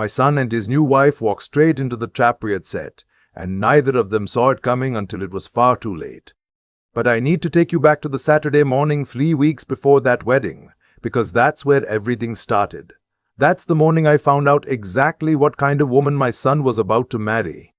My son and his new wife walked straight into the trap we had set, and neither of them saw it coming until it was far too late. But I need to take you back to the Saturday morning 3 weeks before that wedding, because that's where everything started. That's the morning I found out exactly what kind of woman my son was about to marry.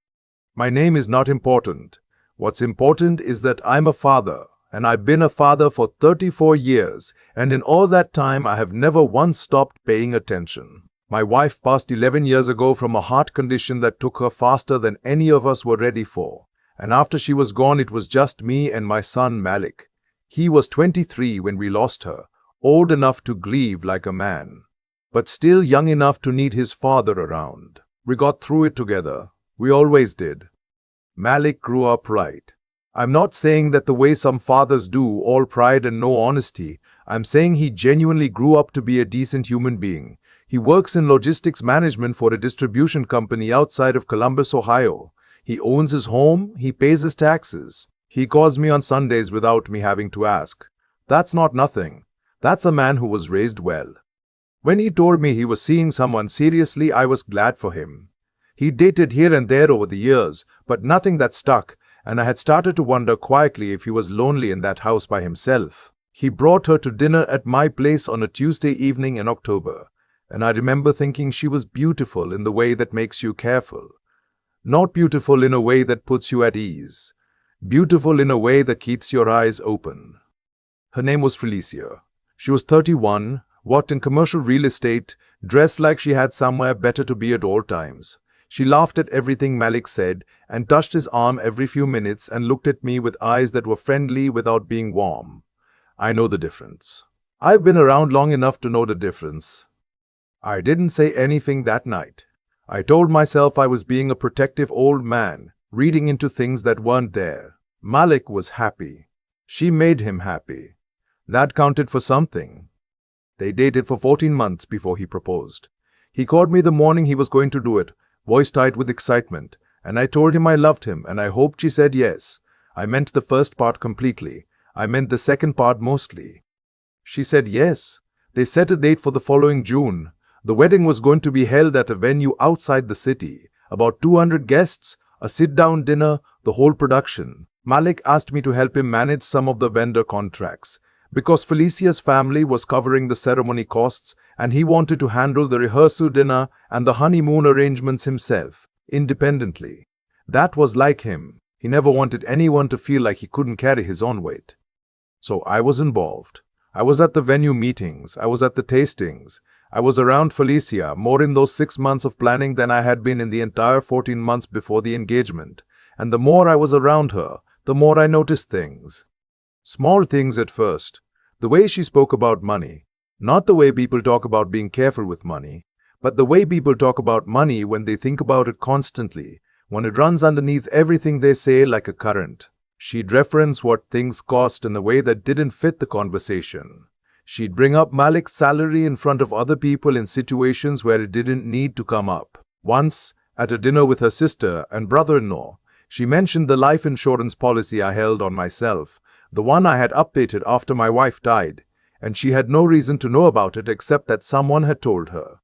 My name is not important. What's important is that I'm a father, and I've been a father for 34 years, and in all that time I have never once stopped paying attention. My wife passed 11 years ago from a heart condition that took her faster than any of us were ready for. And after she was gone, it was just me and my son Malik. He was 23 when we lost her, old enough to grieve like a man, but still young enough to need his father around. We got through it together. We always did. Malik grew up right. I'm not saying that the way some fathers do, all pride and no honesty. I'm saying he genuinely grew up to be a decent human being. He works in logistics management for a distribution company outside of Columbus, Ohio. He owns his home, he pays his taxes. He calls me on Sundays without me having to ask. That's not nothing. That's a man who was raised well. When he told me he was seeing someone seriously, I was glad for him. He dated here and there over the years, but nothing that stuck, and I had started to wonder quietly if he was lonely in that house by himself. He brought her to dinner at my place on a Tuesday evening in October. And I remember thinking she was beautiful in the way that makes you careful. Not beautiful in a way that puts you at ease. Beautiful in a way that keeps your eyes open. Her name was Felicia. She was 31, worked in commercial real estate, dressed like she had somewhere better to be at all times. She laughed at everything Malik said and touched his arm every few minutes and looked at me with eyes that were friendly without being warm. I know the difference. I've been around long enough to know the difference. I didn't say anything that night. I told myself I was being a protective old man, reading into things that weren't there. Malik was happy. She made him happy. That counted for something. They dated for 14 months before he proposed. He called me the morning he was going to do it, voice tight with excitement, and I told him I loved him and I hoped she said yes. I meant the first part completely. I meant the second part mostly. She said yes. They set a date for the following June. The wedding was going to be held at a venue outside the city. About 200 guests, a sit-down dinner, the whole production. Malik asked me to help him manage some of the vendor contracts, because Felicia's family was covering the ceremony costs and he wanted to handle the rehearsal dinner and the honeymoon arrangements himself, independently. That was like him. He never wanted anyone to feel like he couldn't carry his own weight. So I was involved. I was at the venue meetings. I was at the tastings. I was around Felicia more in those 6 months of planning than I had been in the entire 14 months before the engagement. And the more I was around her, the more I noticed things. Small things at first. The way she spoke about money. Not the way people talk about being careful with money, but the way people talk about money when they think about it constantly, when it runs underneath everything they say like a current. She'd reference what things cost in a way that didn't fit the conversation. She'd bring up Malik's salary in front of other people in situations where it didn't need to come up. Once, at a dinner with her sister and brother-in-law, she mentioned the life insurance policy I held on myself, the one I had updated after my wife died, and she had no reason to know about it except that someone had told her.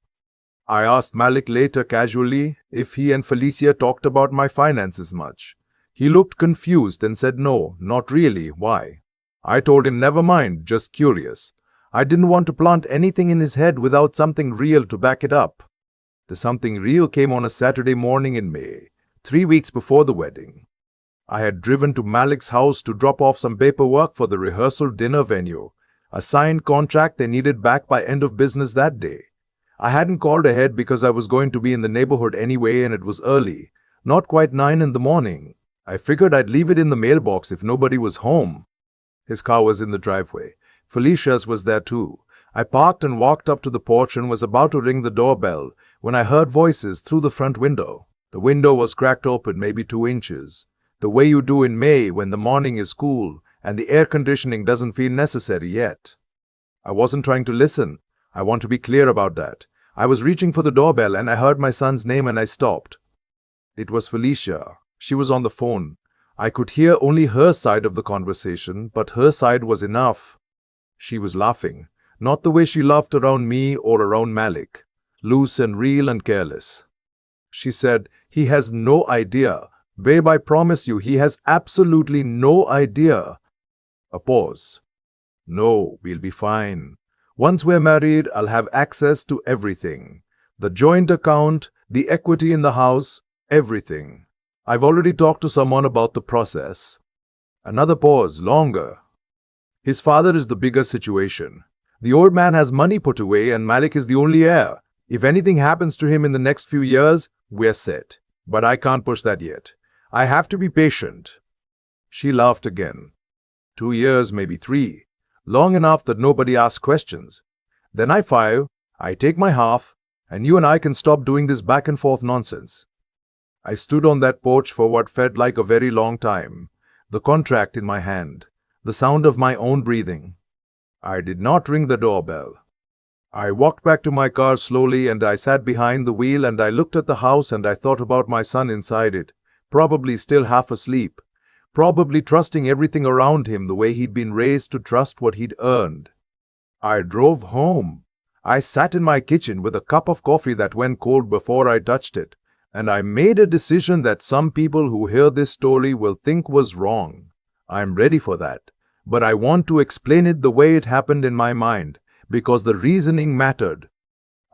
I asked Malik later casually if he and Felicia talked about my finances much. He looked confused and said no, not really, why? I told him never mind, just curious. I didn't want to plant anything in his head without something real to back it up. The something real came on a Saturday morning in May, 3 weeks before the wedding. I had driven to Malik's house to drop off some paperwork for the rehearsal dinner venue, a signed contract they needed back by end of business that day. I hadn't called ahead because I was going to be in the neighborhood anyway and it was early, not quite 9 in the morning. I figured I'd leave it in the mailbox if nobody was home. His car was in the driveway. Felicia's was there too. I parked and walked up to the porch and was about to ring the doorbell when I heard voices through the front window. The window was cracked open maybe 2 inches, the way you do in May when the morning is cool and the air conditioning doesn't feel necessary yet. I wasn't trying to listen. I want to be clear about that. I was reaching for the doorbell and I heard my son's name and I stopped. It was Felicia. She was on the phone. I could hear only her side of the conversation, but her side was enough. She was laughing, not the way she laughed around me or around Malik. loose and real and careless. She said, "He has no idea. Babe, I promise you, he has absolutely no idea." A pause. "No, we'll be fine. Once we're married, I'll have access to everything. The joint account, the equity in the house, everything. I've already talked to someone about the process." Another pause, longer. "His father is the bigger situation. The old man has money put away and Malik is the only heir. If anything happens to him in the next few years, we're set. But I can't push that yet. I have to be patient." She laughed again. 2 years, maybe 3. Long enough that nobody asks questions. Then I file, I take my half, and you and I can stop doing this back and forth nonsense. I stood on that porch for what felt like a very long time, the contract in my hand, the sound of my own breathing. I did not ring the doorbell. I walked back to my car slowly and I sat behind the wheel and I looked at the house and I thought about my son inside it, probably still half asleep, probably trusting everything around him the way he'd been raised to trust what he'd earned. I drove home. I sat in my kitchen with a cup of coffee that went cold before I touched it, and I made a decision that some people who hear this story will think was wrong. I'm ready for that, but I want to explain it the way it happened in my mind, because the reasoning mattered.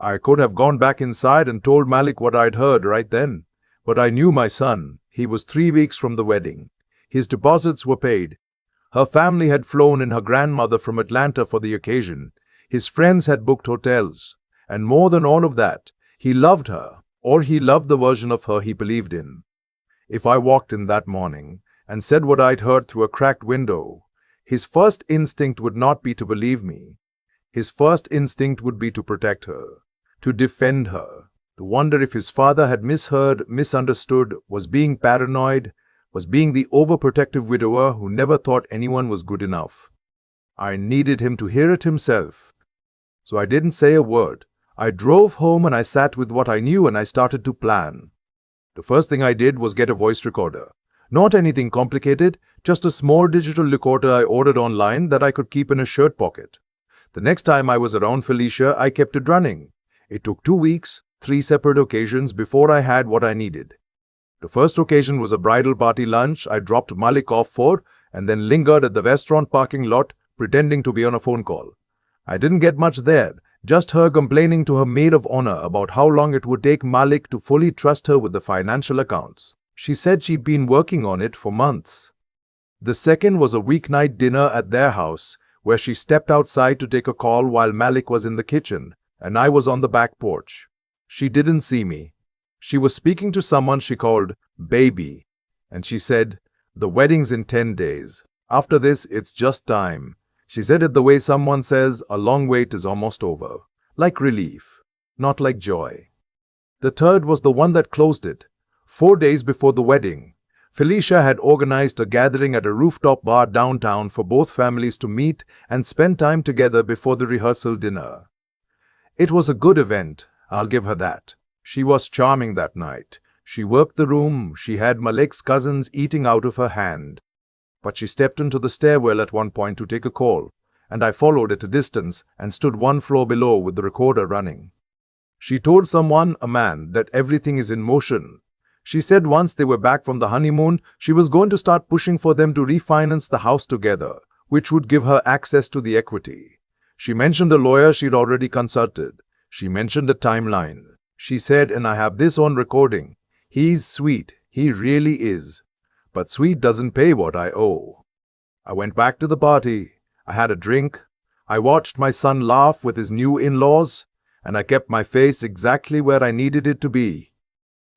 I could have gone back inside and told Malik what I'd heard right then, but I knew my son. He was 3 weeks from the wedding. His deposits were paid. Her family had flown in her grandmother from Atlanta for the occasion. His friends had booked hotels. And more than all of that, he loved her, or he loved the version of her he believed in. If I walked in that morning and said what I'd heard through a cracked window, his first instinct would not be to believe me. His first instinct would be to protect her, to defend her, to wonder if his father had misheard, misunderstood, was being paranoid, was being the overprotective widower who never thought anyone was good enough. I needed him to hear it himself. So I didn't say a word. I drove home and I sat with what I knew and I started to plan. The first thing I did was get a voice recorder. Not anything complicated, just a small digital recorder I ordered online that I could keep in a shirt pocket. The next time I was around Felicia, I kept it running. It took 2 weeks, 3 separate occasions before I had what I needed. The first occasion was a bridal party lunch I dropped Malik off for and then lingered at the restaurant parking lot pretending to be on a phone call. I didn't get much there, just her complaining to her maid of honor about how long it would take Malik to fully trust her with the financial accounts. She said she'd been working on it for months. The second was a weeknight dinner at their house, where she stepped outside to take a call while Malik was in the kitchen, and I was on the back porch. She didn't see me. She was speaking to someone she called Baby, and she said, "The wedding's in 10 days. After this, it's just time." She said it the way someone says a long wait is almost over. Like relief, not like joy. The third was the one that closed it. 4 days before the wedding, Felicia had organized a gathering at a rooftop bar downtown for both families to meet and spend time together before the rehearsal dinner. It was a good event, I'll give her that. She was charming that night. She worked the room. She had Malik's cousins eating out of her hand. But she stepped into the stairwell at one point to take a call, and I followed at a distance and stood 1 floor below with the recorder running. She told someone, a man, that everything is in motion. She said once they were back from the honeymoon, she was going to start pushing for them to refinance the house together, which would give her access to the equity. She mentioned a lawyer she'd already consulted. She mentioned a timeline. She said, and I have this on recording, "He's sweet. He really is. But sweet doesn't pay what I owe." I went back to the party. I had a drink. I watched my son laugh with his new in-laws, and I kept my face exactly where I needed it to be.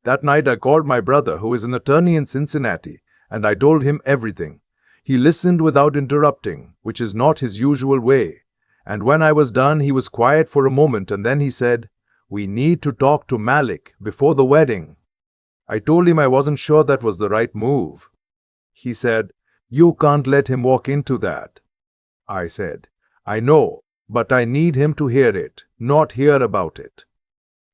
That night I called my brother, who is an attorney in Cincinnati, and I told him everything. He listened without interrupting, which is not his usual way. And when I was done, he was quiet for a moment, and then he said, "We need to talk to Malik before the wedding." I told him I wasn't sure that was the right move. He said, "You can't let him walk into that." I said, "I know, but I need him to hear it, not hear about it."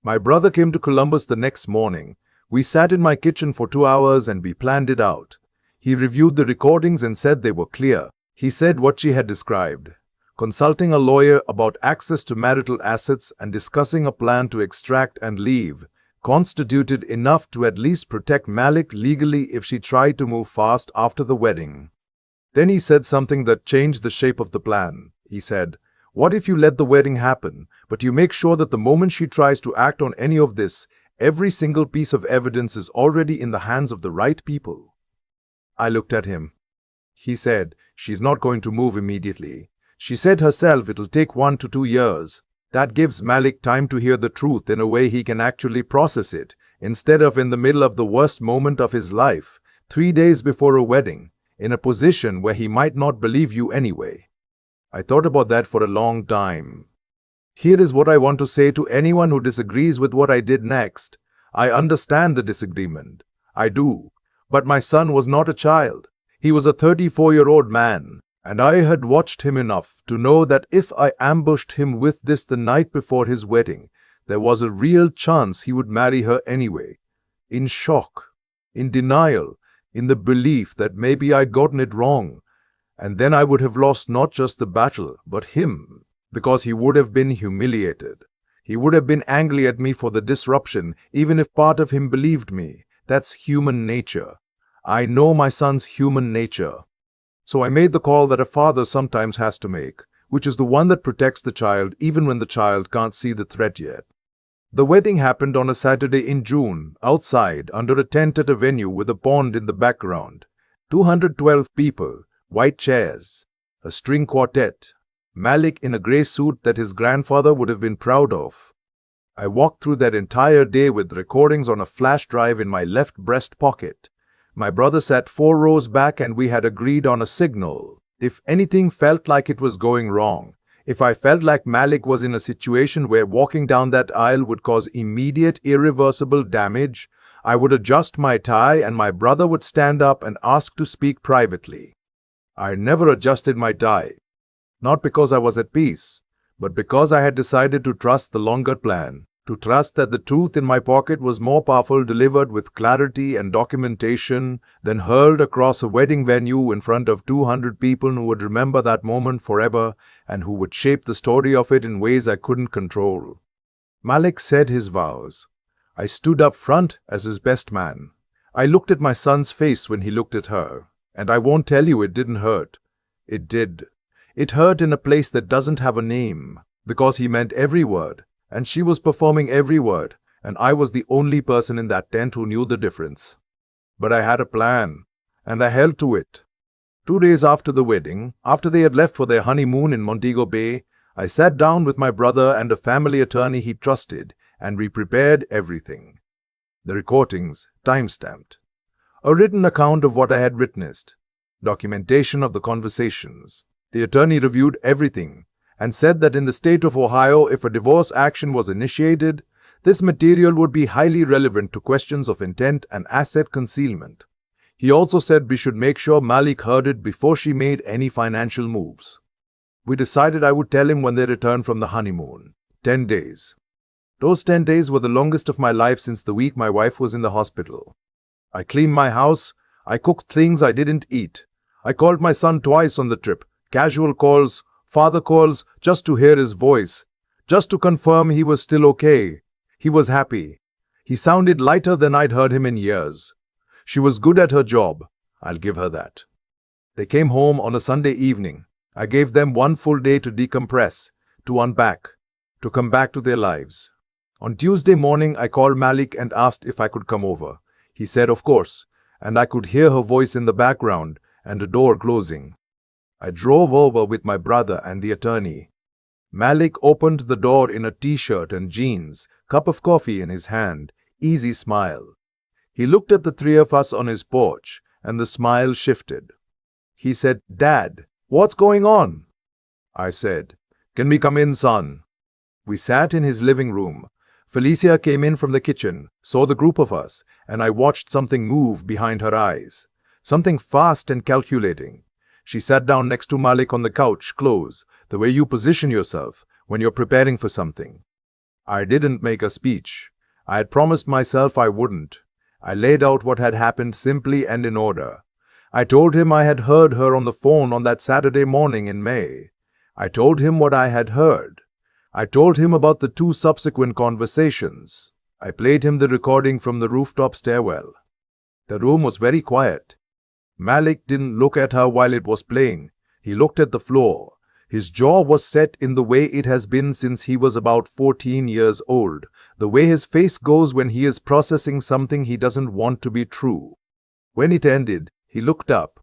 My brother came to Columbus the next morning. We sat in my kitchen for 2 hours and we planned it out. He reviewed the recordings and said they were clear. He said what she had described. consulting a lawyer about access to marital assets and discussing a plan to extract and leave, constituted enough to at least protect Malik legally if she tried to move fast after the wedding. Then he said something that changed the shape of the plan. He said, "What if you let the wedding happen, but you make sure that the moment she tries to act on any of this, every single piece of evidence is already in the hands of the right people?" I looked at him. He said, "She's not going to move immediately. She said herself it'll take 1 to 2 years. That gives Malik time to hear the truth in a way he can actually process it, instead of in the middle of the worst moment of his life, 3 days before a wedding, in a position where he might not believe you anyway." I thought about that for a long time. Here is what I want to say to anyone who disagrees with what I did next. I understand the disagreement. I do. But my son was not a child. He was a 34-year-old man, and I had watched him enough to know that if I ambushed him with this the night before his wedding, there was a real chance he would marry her anyway. In shock, in denial, in the belief that maybe I'd gotten it wrong. And then I would have lost not just the battle, but him, because he would have been humiliated. He would have been angry at me for the disruption, even if part of him believed me. That's human nature. I know my son's human nature. So I made the call that a father sometimes has to make, which is the one that protects the child even when the child can't see the threat yet. The wedding happened on a Saturday in June, outside, under a tent at a venue with a pond in the background. 212 people, white chairs, a string quartet, Malik in a grey suit that his grandfather would have been proud of. I walked through that entire day with recordings on a flash drive in my left breast pocket. My brother sat 4 rows back and we had agreed on a signal. If anything felt like it was going wrong, if I felt like Malik was in a situation where walking down that aisle would cause immediate, irreversible damage, I would adjust my tie and my brother would stand up and ask to speak privately. I never adjusted my tie, not because I was at peace, but because I had decided to trust the longer plan, to trust that the truth in my pocket was more powerful delivered with clarity and documentation than hurled across a wedding venue in front of 200 people who would remember that moment forever and who would shape the story of it in ways I couldn't control. Malik said his vows. I stood up front as his best man. I looked at my son's face when he looked at her, and I won't tell you it didn't hurt. It did. It hurt in a place that doesn't have a name, because he meant every word, and she was performing every word, and I was the only person in that tent who knew the difference. But I had a plan, and I held to it. 2 days after the wedding, after they had left for their honeymoon in Montego Bay, I sat down with my brother and a family attorney he trusted, and we prepared everything. The recordings, time-stamped. A written account of what I had witnessed. Documentation of the conversations. The attorney reviewed everything, and said that in the state of Ohio, if a divorce action was initiated, this material would be highly relevant to questions of intent and asset concealment. He also said we should make sure Malik heard it before she made any financial moves. We decided I would tell him when they returned from the honeymoon. 10 days. Those 10 days were the longest of my life since the week my wife was in the hospital. I cleaned my house. I cooked things I didn't eat. I called my son twice on the trip. Casual calls, father calls, just to hear his voice, just to confirm he was still okay. He was happy. He sounded lighter than I'd heard him in years. She was good at her job. I'll give her that. They came home on a Sunday evening. I gave them 1 full day to decompress, to unpack, to come back to their lives. On Tuesday morning, I called Malik and asked if I could come over. He said, of course, and I could hear her voice in the background and the door closing. I drove over with my brother and the attorney. Malik opened the door in a t-shirt and jeans, cup of coffee in his hand, easy smile. He looked at the 3 of us on his porch, and the smile shifted. He said, "Dad, what's going on?" I said, "Can we come in, son?" We sat in his living room. Felicia came in from the kitchen, saw the group of us, and I watched something move behind her eyes. Something fast and calculating. She sat down next to Malik on the couch, close, the way you position yourself when you're preparing for something. I didn't make a speech. I had promised myself I wouldn't. I laid out what had happened simply and in order. I told him I had heard her on the phone on that Saturday morning in May. I told him what I had heard. I told him about the 2 subsequent conversations. I played him the recording from the rooftop stairwell. The room was very quiet. Malik didn't look at her while it was playing. He looked at the floor. His jaw was set in the way it has been since he was about 14 years old, the way his face goes when he is processing something he doesn't want to be true. When it ended, he looked up.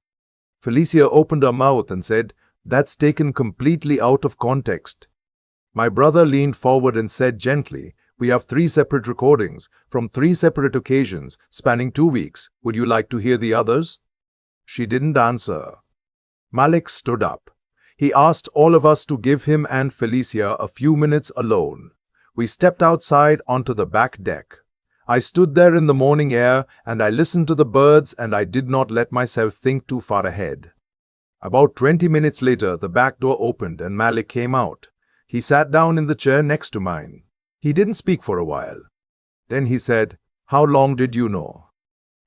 Felicia opened her mouth and said, "That's taken completely out of context." My brother leaned forward and said gently, "We have 3 separate recordings from 3 separate occasions spanning 2 weeks. Would you like to hear the others?" She didn't answer. Malik stood up. He asked all of us to give him and Felicia a few minutes alone. We stepped outside onto the back deck. I stood there in the morning air and I listened to the birds and I did not let myself think too far ahead. About 20 minutes later, the back door opened and Malik came out. He sat down in the chair next to mine. He didn't speak for a while. Then he said, "How long did you know?"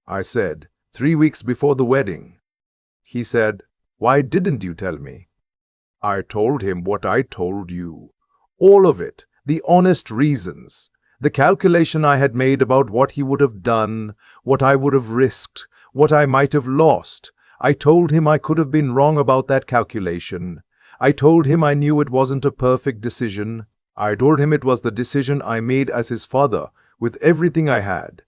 I said, 3 weeks before the wedding. He said, "Why didn't you tell me?" I told him what I told you. All of it, the honest reasons, the calculation I had made about what he would have done, what I would have risked, what I might have lost. I told him I could have been wrong about that calculation. I told him I knew it wasn't a perfect decision. I told him it was the decision I made as his father, with everything I had.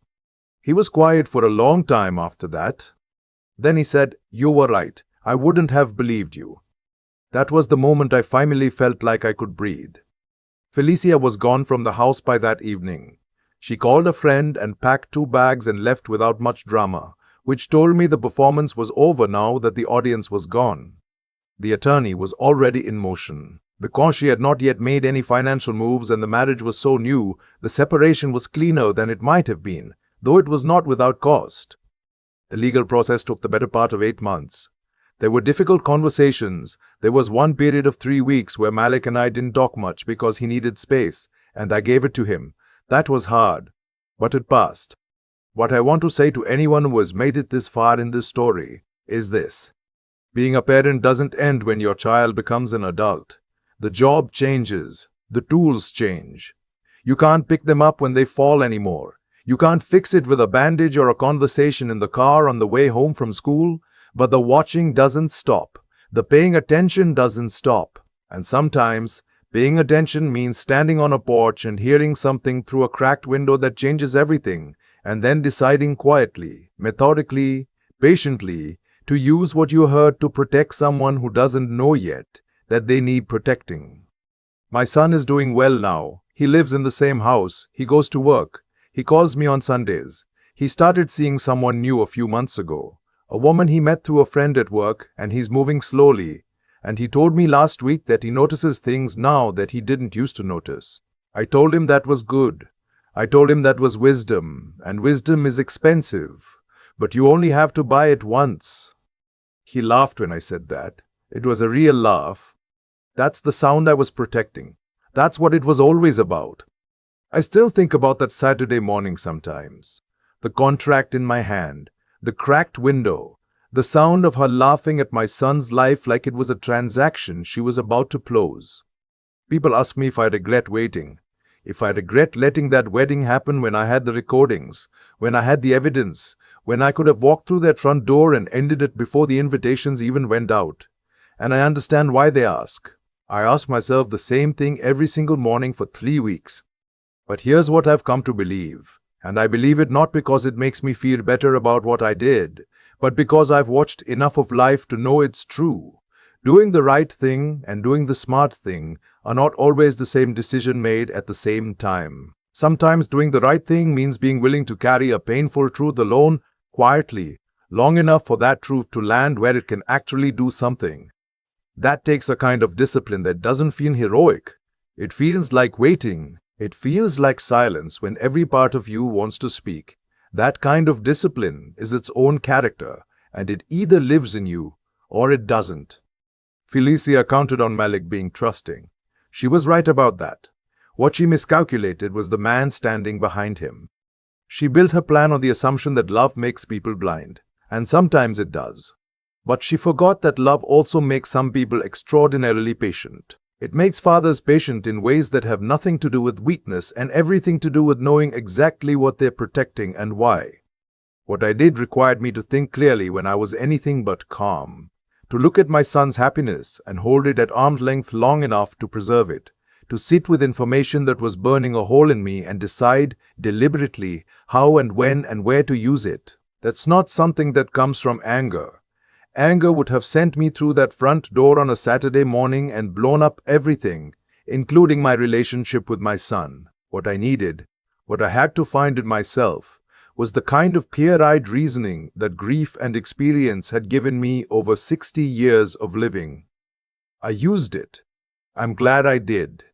He was quiet for a long time after that. Then he said, "You were right. I wouldn't have believed you." That was the moment I finally felt like I could breathe. Felicia was gone from the house by that evening. She called a friend and packed 2 bags and left without much drama, which told me the performance was over now that the audience was gone. The attorney was already in motion. Because she had not yet made any financial moves and the marriage was so new, the separation was cleaner than it might have been, though it was not without cost. The legal process took the better part of 8 months. There were difficult conversations. There was one period of 3 weeks where Malik and I didn't talk much because he needed space, and I gave it to him. That was hard, but it passed. What I want to say to anyone who has made it this far in this story is this. Being a parent doesn't end when your child becomes an adult. The job changes. The tools change. You can't pick them up when they fall anymore. You can't fix it with a bandage or a conversation in the car on the way home from school. But the watching doesn't stop. The paying attention doesn't stop. And sometimes, paying attention means standing on a porch and hearing something through a cracked window that changes everything, and then deciding quietly, methodically, patiently, to use what you heard to protect someone who doesn't know yet that they need protecting. My son is doing well now. He lives in the same house. He goes to work. He calls me on Sundays. He started seeing someone new a few months ago. A woman he met through a friend at work, and he's moving slowly. And he told me last week that he notices things now that he didn't used to notice. I told him that was good. I told him that was wisdom, and wisdom is expensive. But you only have to buy it once. He laughed when I said that. It was a real laugh. That's the sound I was protecting. That's what it was always about. I still think about that Saturday morning sometimes. The contract in my hand. The cracked window, the sound of her laughing at my son's life like it was a transaction she was about to close. People ask me if I regret waiting, if I regret letting that wedding happen when I had the recordings, when I had the evidence, when I could have walked through that front door and ended it before the invitations even went out. And I understand why they ask. I ask myself the same thing every single morning for 3 weeks. But here's what I've come to believe. And I believe it not because it makes me feel better about what I did, but because I've watched enough of life to know it's true. Doing the right thing and doing the smart thing are not always the same decision made at the same time. Sometimes doing the right thing means being willing to carry a painful truth alone, quietly, long enough for that truth to land where it can actually do something. That takes a kind of discipline that doesn't feel heroic. It feels like waiting. It feels like silence when every part of you wants to speak. That kind of discipline is its own character, and it either lives in you or it doesn't. Felicia counted on Malik being trusting. She was right about that. What she miscalculated was the man standing behind him. She built her plan on the assumption that love makes people blind, and sometimes it does. But she forgot that love also makes some people extraordinarily patient. It makes fathers patient in ways that have nothing to do with weakness and everything to do with knowing exactly what they're protecting and why. What I did required me to think clearly when I was anything but calm, to look at my son's happiness and hold it at arm's length long enough to preserve it, to sit with information that was burning a hole in me and decide deliberately how and when and where to use it. That's not something that comes from anger. Anger would have sent me through that front door on a Saturday morning and blown up everything, including my relationship with my son. What I needed, what I had to find in myself, was the kind of clear-eyed reasoning that grief and experience had given me over 60 years of living. I used it. I'm glad I did.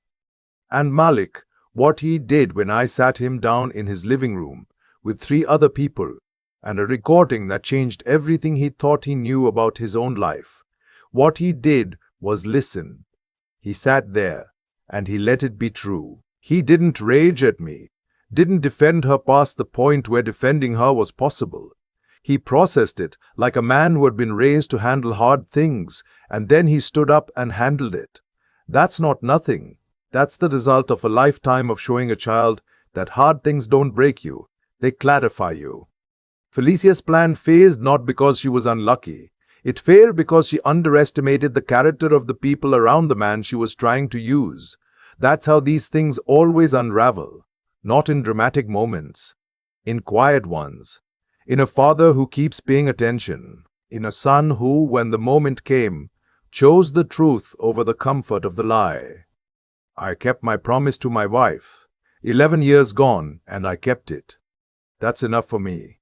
And Malik, what he did when I sat him down in his living room with 3 other people, and a recording that changed everything he thought he knew about his own life. What he did was listen. He sat there, and he let it be true. He didn't rage at me, didn't defend her past the point where defending her was possible. He processed it like a man who had been raised to handle hard things, and then he stood up and handled it. That's not nothing. That's the result of a lifetime of showing a child that hard things don't break you, they clarify you. Felicia's plan failed not because she was unlucky. It failed because she underestimated the character of the people around the man she was trying to use. That's how these things always unravel. Not in dramatic moments, in quiet ones. In a father who keeps paying attention. In a son who, when the moment came, chose the truth over the comfort of the lie. I kept my promise to my wife. 11 years gone, and I kept it. That's enough for me.